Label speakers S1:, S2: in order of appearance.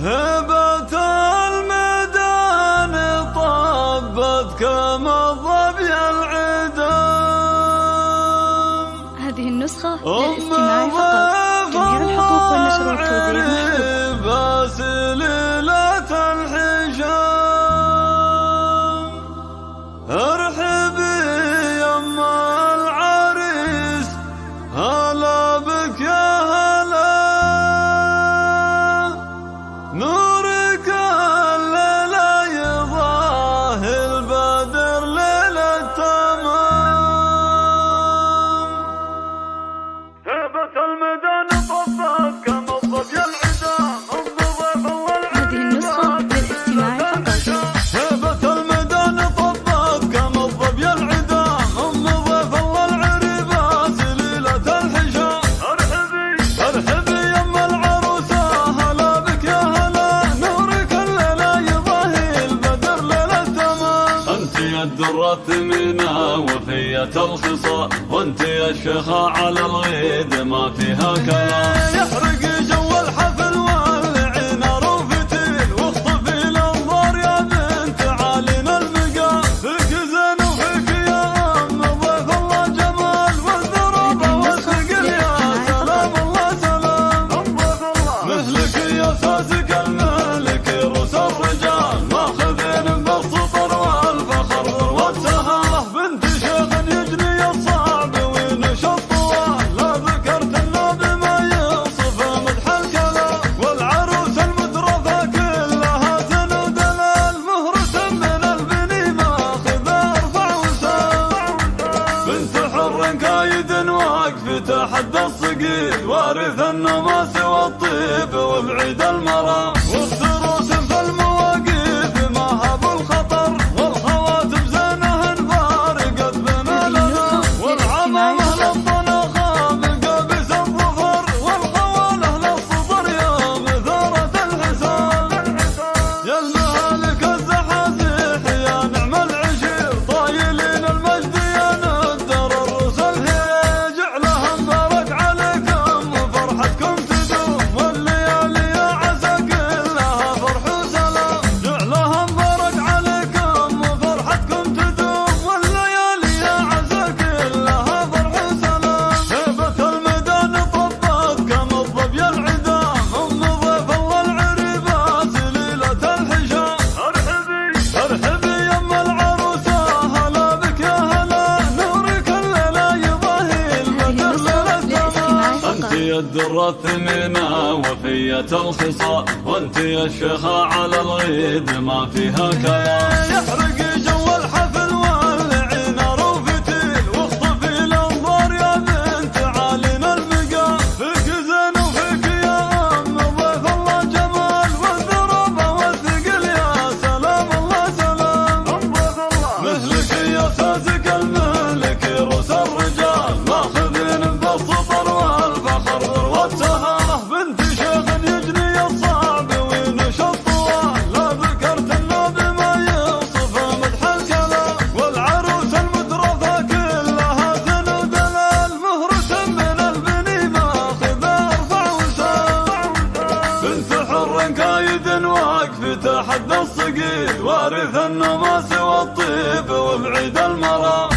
S1: هبة الميدان طبت كما الظبي العدام.
S2: هذه النسخة للاستماع فقط. جميع الحقوق والنشر والتوزيع محفوظ.
S1: باسليلة الحجام ارحبي يما العريس، هلا بك يا هلا، نورك الليلة يضاهي البدر ليلة تمام. هبة الميدان طبت كما الظبي العدام، الضيف والعريس.
S2: هذه النسخة للاستماع فقط.
S1: هبة الميدان طبت كما الظبي العدام، الضيف والعريبة سليلة الحجام. ارحبي يما العروسة، هلا بك يا هلا، نورك الليلة يضاهي البدر ليلة تمام. انت يا الدرة الثمينة وفية الخصال، وانت يا الشيخة على الغيد ما فيها كلام. يحرق جو الحفل والعين روفتين، واخطفي الانظار يا بنت عالينا المقام. فيك زين وفيك يا ام ضيف الله جمال، والذرابة والثقل يا سلام الله سلام. مثلك يا ساسك الملك روس الرجال، ماخذين بالسطر والفخر والسهام. بنت شيخ يجني الصعب وينشط طوال، لا ذكرت الا بما يوصف مدح الكلام. والعروس المترفة كلها زن ودلال، مهرة من البني ماخذة ارفع وسام. بنت حر كايد واقف تحدى الصقيل، وارث النماس والطيب وبعيد المرام. والتروس في المواقف ما هبوا الخطر، والخواتم زينهن فارقت بين الأنام. والعمامة للطناخة بالقابس الظفر، والخواله للصدر يا مثارة الحسام. يا المهالك الزحازيح يا نعم العشير، طايلين المجد يا ندر الروس الهيج. جعلها مبارك عليكم وفرحتكم تدوم، والليالي يا عسى كلها فرح وسلام. جعلها مبارك عليكم وفرحتكم تدوم، والليالي يا عسى كلها فرح وسلام. هبة الميدان طبت كما الظبي العدام، ام ضيف الله العريبة سليلة الحجام. ارحبي يما العروسة، هلا بك يا هلا، نورك الليلة يضاهي البدر ليلة تمام. انت يا الدرة الثمينة وفية الخصال، وانت يا الشيخة على الغيد ما فيها كلام. يحرق جو الحفل والعين روفتين، واخطفي الانظار يا بنت عالينا المقام. فيك زين وفيك يا ام ضيف الله جمال، والذرابة والثقل يا سلام الله سلام. مثلك يا ساسك الملك روس الرجال، ماخذين بالسطر والفخر والسهام. بنت شيخ يجني الصعب وينشط طوال، لا ذكرت الا بما يوصف مدح الكلام. والعروس المترفة كلها زن ودلال، مهرة من البني ماخذة ارفع وسام. بنت حر كايد واقف تحدى الصقيل، وارث النماس والطيب وبعيد المرام.